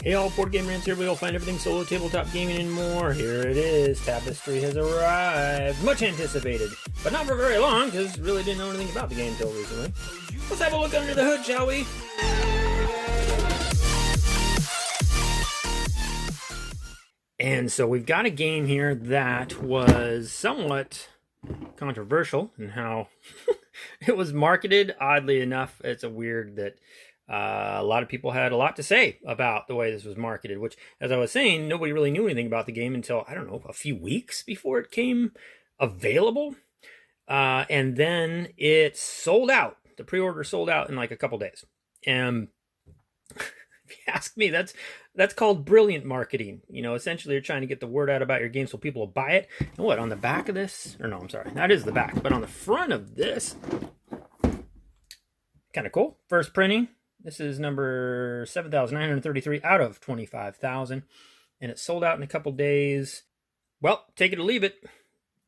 Hey all, Board Game Rants here. We'll find everything solo, tabletop gaming, and more. Here it is. Tapestry has arrived. Much anticipated, but not for very long, because really didn't know anything about the game until recently. Let's have a look under the hood, shall we? And so we've got a game here that was somewhat controversial in how it was marketed. Oddly enough, it's a weird that a lot of people had a lot to say about the way this was marketed, which, as I was saying, nobody really knew anything about the game until, I don't know, a few weeks before it came available. And then it sold out. The pre-order sold out in like a couple days. And if you ask me, that's called brilliant marketing. You know, essentially you're trying to get the word out about your game so people will buy it. And what, on the back of this? Or no, I'm sorry, that is the back. But on the front of this, kind of cool. First printing. This is number 7,933 out of 25,000. And it sold out in a couple days. Well, take it or leave it.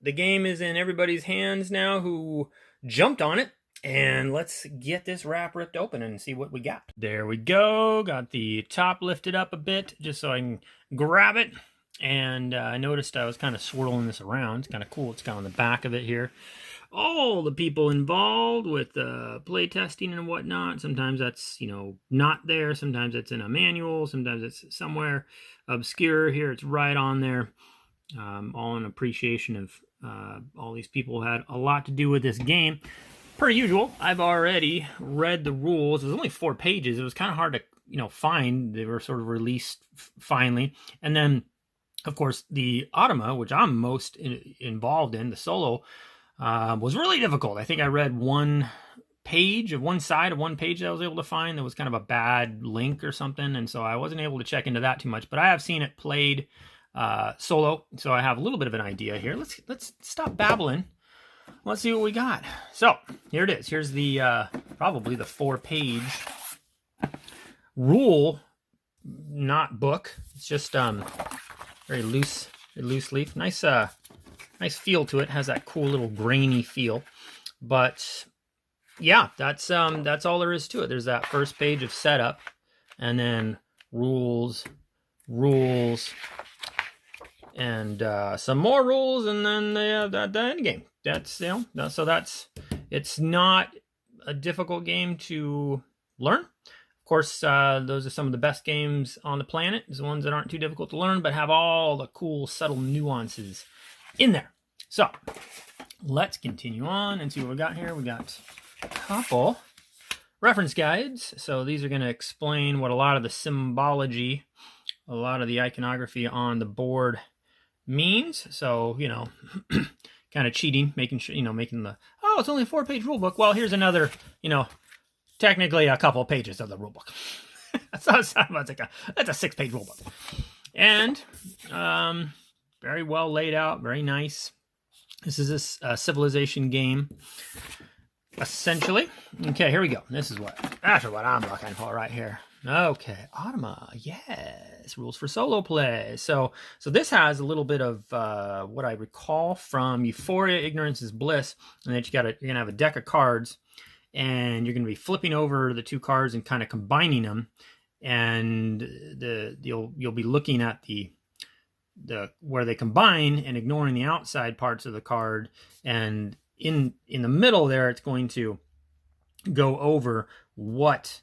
The game is in everybody's hands now who jumped on it. And let's get this wrap ripped open and see what we got. There we go. Got the top lifted up a bit just so I can grab it. And I noticed I was kind of swirling this around. It's kind of cool. It's got on the back of it here. All the people involved with play testing and whatnot. Sometimes that's, you know, not there. Sometimes it's in a manual. Sometimes it's somewhere obscure. Here it's right on there. All in appreciation of all these people who had a lot to do with this game. Per usual, I've already read the rules. It was only 4 pages. It was kind of hard to, you know, find. They were sort of released finally. And then, of course, the Automa, which I'm most involved in, the solo, was really difficult. I think I read one side of one page that I was able to find that was kind of a bad link or something, and so I wasn't able to check into that too much. But I have seen it played solo, so I have a little bit of an idea here. Let's stop babbling. Let's see what we got. So here it is. Here's the probably the 4-page rule, not book. It's just very loose leaf. Nice feel to it. Has that cool little grainy feel. But yeah, that's all there is to it. There's that first page of setup, and then rules, and some more rules, and then the end game. That's, you know, so it's not a difficult game to learn. Of course, those are some of the best games on the planet. The ones that aren't too difficult to learn, but have all the cool, subtle nuances in there. So let's continue on and see what we got here. We got a couple reference guides. So these are going to explain what a lot of the symbology, a lot of the iconography on the board means. So, you know, kind of cheating, making sure, you know, making the, oh, it's only a 4-page rule book. Well, here's another, you know, technically a couple pages of the rule book. That's a 6-page rule book. And very well laid out, very nice. This is a civilization game, essentially. Okay, here we go. That's what I'm looking for right here. Okay, Automa, yes, rules for solo play. So this has a little bit of what I recall from Euphoria, Ignorance is Bliss, and then you're gonna have a deck of cards, and you're gonna be flipping over the 2 cards and kind of combining them, and you'll be looking at the where they combine and ignoring the outside parts of the card, and in the middle there it's going to go over what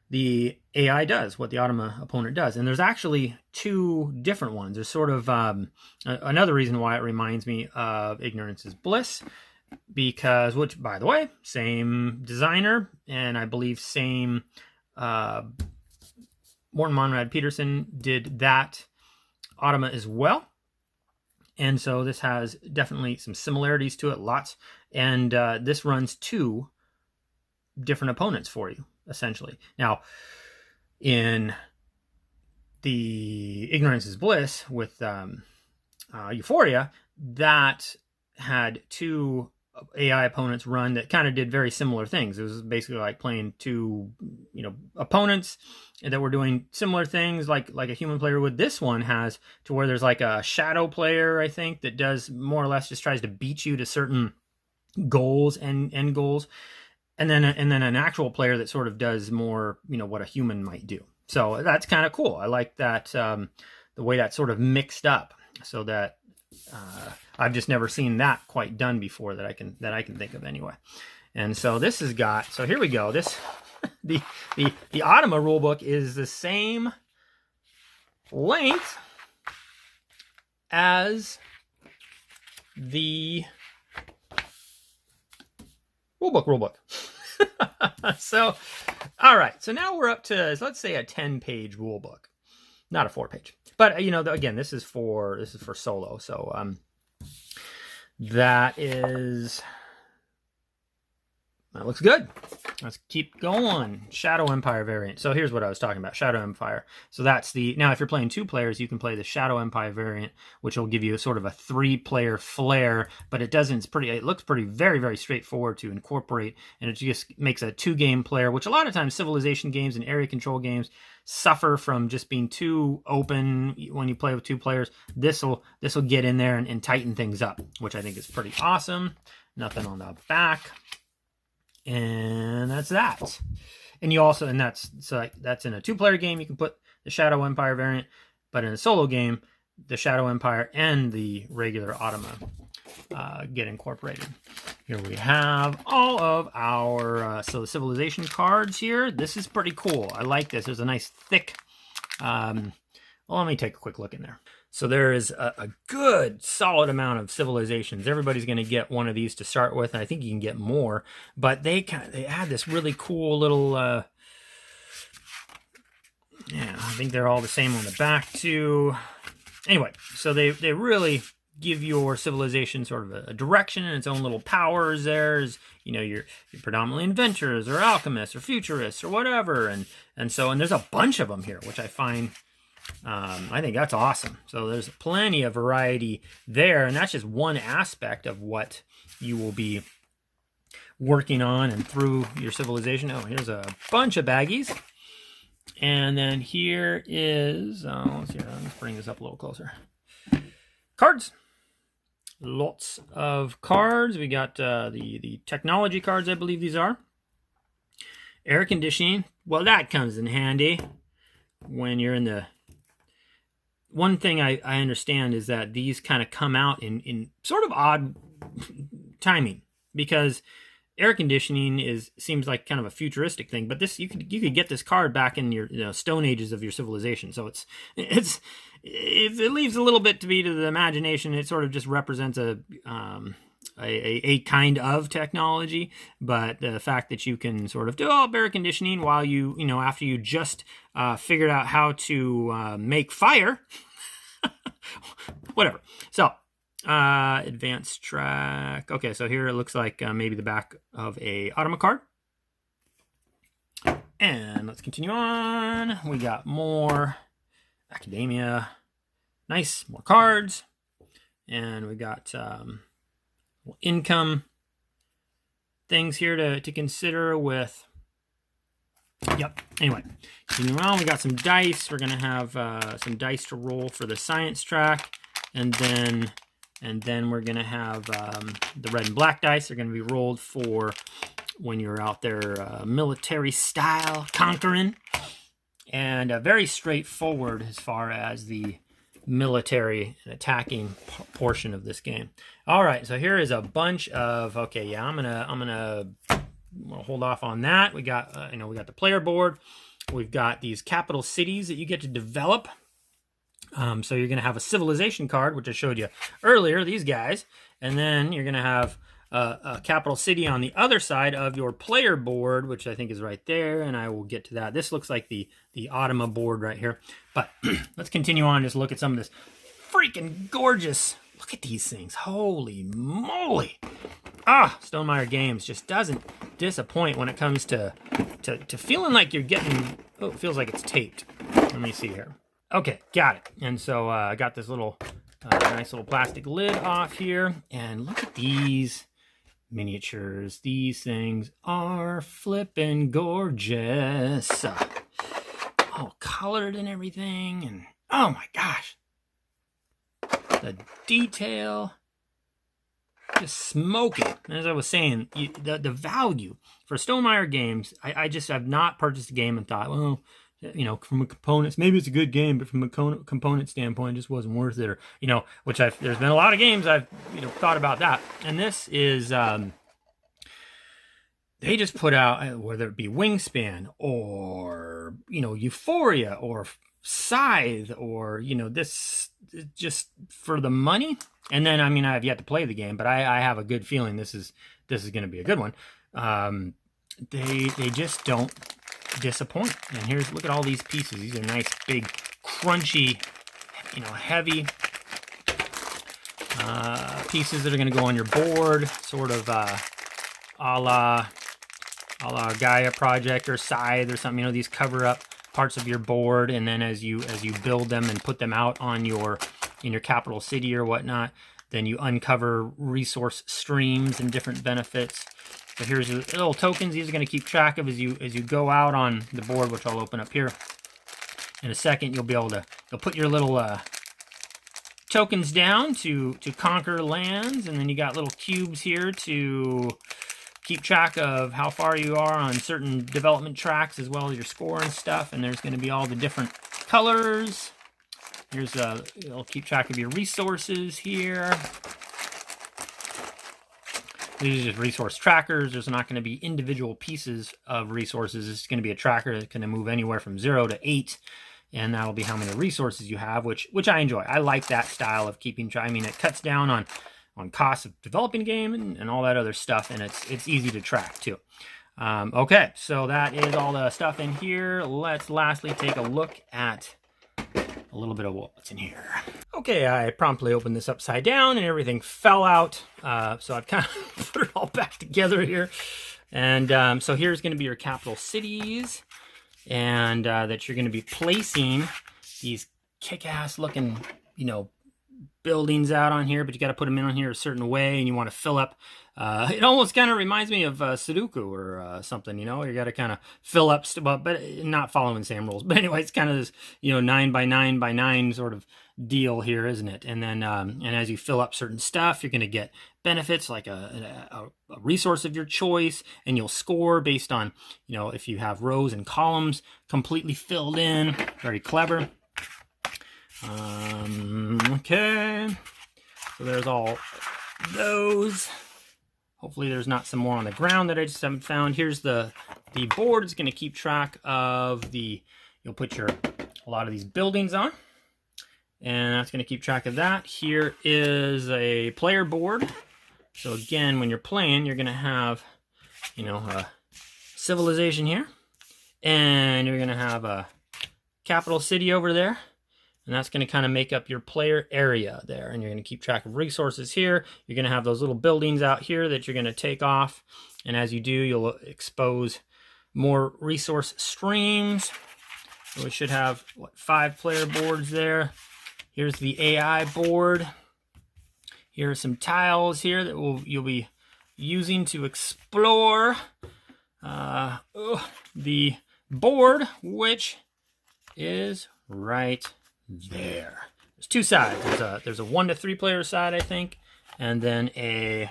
the AI does, what the Automa opponent does. And there's actually 2 different ones. There's sort of another reason why it reminds me of Ignorance is Bliss, because, which, by the way, same designer, and I believe same Morton Monrad Peterson did that Automa as well. And so this has definitely some similarities to it, lots. And this runs 2 different opponents for you, essentially. Now, in the Ignorance is Bliss with Euphoria, that had 2 AI opponents run that kind of did very similar things. It was basically like playing 2, you know, opponents that were doing similar things like a human player would. This one has to where there's like a shadow player, I think, that does more or less just tries to beat you to certain goals and end goals. And then an actual player that sort of does more, you know, what a human might do. So that's kind of cool. I like that, the way that's sort of mixed up, so that I've just never seen that quite done before that I can think of anyway. And so this has got, so here we go. This the Automa rulebook is the same length as the rulebook. So, all right. So now we're up to, let's say, a 10-page rulebook, not a 4-page. But you know, again, this is for solo. So that looks good. Let's keep going. Shadow Empire variant. So here's what I was talking about, Shadow Empire. So that's now if you're playing 2 players, you can play the Shadow Empire variant, which will give you sort of a 3-player flair, but it looks pretty, very, very straightforward to incorporate, and it just makes a 2-game player, which a lot of times civilization games and area control games suffer from just being too open when you play with 2 players. This will get in there and tighten things up, which I think is pretty awesome. Nothing on the back. And that's that. And you also, that's in a 2-player game, you can put the Shadow Empire variant, but in a solo game, the Shadow Empire and the regular Automa get incorporated. Here we have all of our so the civilization cards here. This is pretty cool. I like this. There's a nice thick, well, let me take a quick look in there. So there is a good, solid amount of civilizations. Everybody's going to get one of these to start with, and I think you can get more. But they add this really cool little, yeah, I think they're all the same on the back too. Anyway, so they really give your civilization sort of a direction and its own little powers. There's, you know, you're predominantly inventors or alchemists or futurists or whatever, and there's a bunch of them here, which I find. I think that's awesome. So there's plenty of variety there, and that's just one aspect of what you will be working on and through your civilization. Oh, here's a bunch of baggies. And then here is, let's see, let's bring this up a little closer. Cards. Lots of cards. We got the technology cards, I believe these are. Air conditioning. Well, that comes in handy when you're in the... One thing I understand is that these kind of come out in sort of odd timing, because air conditioning seems like kind of a futuristic thing, but this you could get this card back in your Stone Ages of your civilization. So it leaves a little bit to be to the imagination. It sort of just represents a kind of technology, but the fact that you can sort of develop air conditioning while after you just figured out how to make fire, whatever. So advanced track. Okay, so here it looks like maybe the back of a Automa card. And let's continue on. We got more academia. Nice, more cards. And we got income things here to consider with. Yep. Anyway, continuing on, we got some dice. We're gonna have some dice to roll for the science track, and then we're gonna have the red and black dice. They're gonna be rolled for when you're out there military style conquering, and very straightforward as far as the military and attacking portion of this game. All right, so here is a bunch of, okay, yeah, I'm gonna hold off on that. We got we got the player board. We've got these capital cities that you get to develop. So you're gonna have a civilization card, which I showed you earlier, these guys, and then you're gonna have a capital city on the other side of your player board, which I think is right there, and I will get to that. This looks like the Automa board right here, but let's continue on. Just look at some of this freaking gorgeous. Look at these things. Holy moly. Stonemaier Games just doesn't disappoint when it comes to feeling like you're getting, it feels like it's taped. Let me see here. Okay, got it. And so I got this little nice little plastic lid off here, and look at these miniatures. These things are flippin' gorgeous. All colored and everything, and oh my gosh. The detail, just smoking. As I was saying, the value for Stonemaier Games, I just have not purchased a game and thought, well, you know, from a components, maybe it's a good game, but from a component standpoint, it just wasn't worth it, or, you know, which there's been a lot of games I've, you know, thought about that. And this is, they just put out, whether it be Wingspan or, you know, Euphoria or Scythe, or, you know, this just for the money. And then, I mean, I have yet to play the game, but I have a good feeling this is going to be a good one. They just don't disappoint. And look at all these pieces. These are nice, big, crunchy, you know, heavy pieces that are going to go on your board, sort of a la Gaia Project or Scythe or something. You know, these cover up parts of your board, and then as you build them and put them out on in your capital city or whatnot, then you uncover resource streams and different benefits. So here's the little tokens. These are going to keep track of as you go out on the board, which I'll open up here in a second. You'll be able to put your little tokens down to conquer lands, and then you got little cubes here to keep track of how far you are on certain development tracks, as well as your score and stuff. And there's going to be all the different colors. Here's it'll keep track of your resources here. These are just resource trackers. There's not going to be individual pieces of resources. It's going to be a tracker that's going to move anywhere from 0 to 8, and that'll be how many resources you have, which I enjoy. I like that style of keeping track. I mean, it cuts down on costs of developing a game and all that other stuff, and it's easy to track too. Okay, so that is all the stuff in here. Let's lastly take a look at a little bit of what's in here. Okay, I promptly opened this upside down and everything fell out. So I've kind of put it all back together here. And so here's going to be your capital cities, and that you're going to be placing these kick-ass looking, you know, buildings out on here, but you got to put them in on here a certain way, and you want to fill up. It almost kind of reminds me of Sudoku or something, you know. You got to kind of fill up stuff, but not following the same rules. But anyway, it's kind of this, you know, 9 by 9 by 9 sort of deal here, isn't it? And then, and as you fill up certain stuff, you're going to get benefits like a resource of your choice, and you'll score based on, you know, if you have rows and columns completely filled in. Very clever. Okay, so there's all those. Hopefully there's not some more on the ground that I just haven't found. Here's the board. It's going to keep track of you'll put a lot of these buildings on, and that's going to keep track of that. Here is a player board. So again, when you're playing, you're going to have, you know, a civilization here, and you're going to have a capital city over there. And that's going to kind of make up your player area there. And you're going to keep track of resources here. You're going to have those little buildings out here that you're going to take off. And as you do, you'll expose more resource streams. So we should have, 5 player boards there. Here's the AI board. Here are some tiles here that you'll be using to explore the board, which is right there. There's 2 sides. There's a 1 to 3 player side, I think, and then a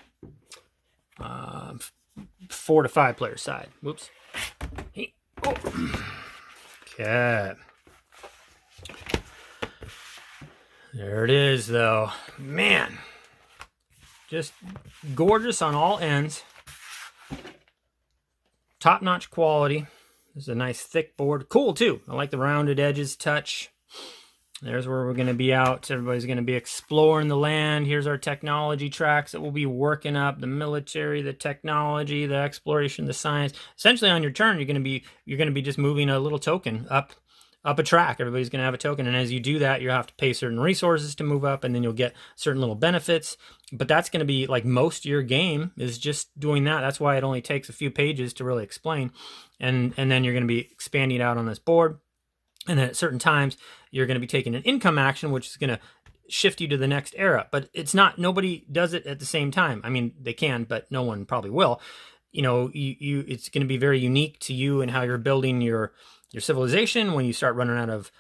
4 to 5 player side. Whoops. Hey. Oh. Okay. There it is, though. Man, just gorgeous on all ends. Top-notch quality. This is a nice thick board. Cool, too. I like the rounded edges touch. There's where we're going to be out. Everybody's going to be exploring the land. Here's our technology tracks that we'll be working up. The military, the technology, the exploration, the science. Essentially, on your turn, you're going to be just moving a little token up a track. Everybody's going to have a token, and as you do that, you have to pay certain resources to move up, and then you'll get certain little benefits. But that's going to be like most of your game is just doing that. That's why it only takes a few pages to really explain, and then you're going to be expanding out on this board. And then at certain times, you're going to be taking an income action, which is going to shift you to the next era. But it's not, nobody does it at the same time. I mean, they can, but no one probably will. You know, it's going to be very unique to you and how you're building your civilization. When you start running out of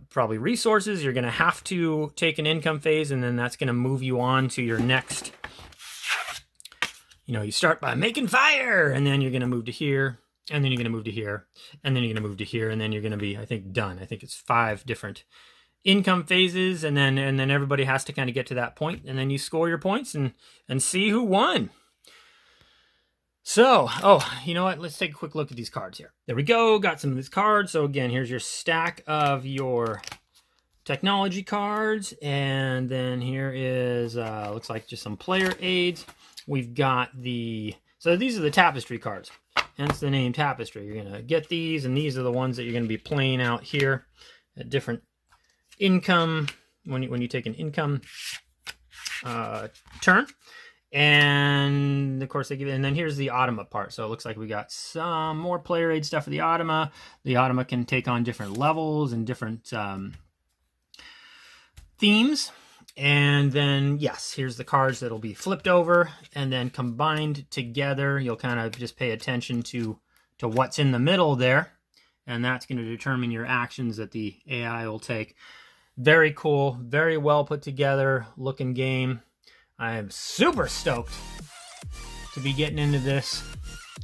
probably resources, you're going to have to take an income phase, and then that's going to move you on to your next. You know, you start by making fire, and then you're going to move to here. and then you're going to move to here, and then you're going to move to here, and then you're going to be, I think, done. I think it's 5 different income phases, and then everybody has to kind of get to that point, and then you score your points and see who won. So, you know what? Let's take a quick look at these cards here. There we go. Got some of these cards. So again, here's your stack of your technology cards, and then here is looks like just some player aids. We've got so these are the Tapestry cards, hence the name Tapestry. You're gonna get these, and these are the ones that you're gonna be playing out here at different income when you take an income turn. And of course they give it, and then here's the Automa part. So it looks like we got some more player aid stuff for the Automa. The Automa can take on different levels and different themes. And then, yes, here's the cards that'll be flipped over and then combined together. You'll kind of just pay attention to what's in the middle there, and that's going to determine your actions that the AI will take. Very cool, very well put together looking game. I am super stoked to be getting into this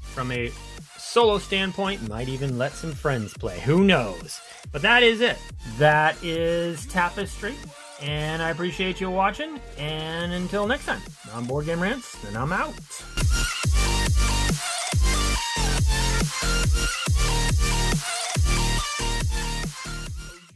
from a solo standpoint. Might even let some friends play. Who knows? But that is it. That is Tapestry. And I appreciate you watching. And until next time, I'm Board Game Rants, and I'm out.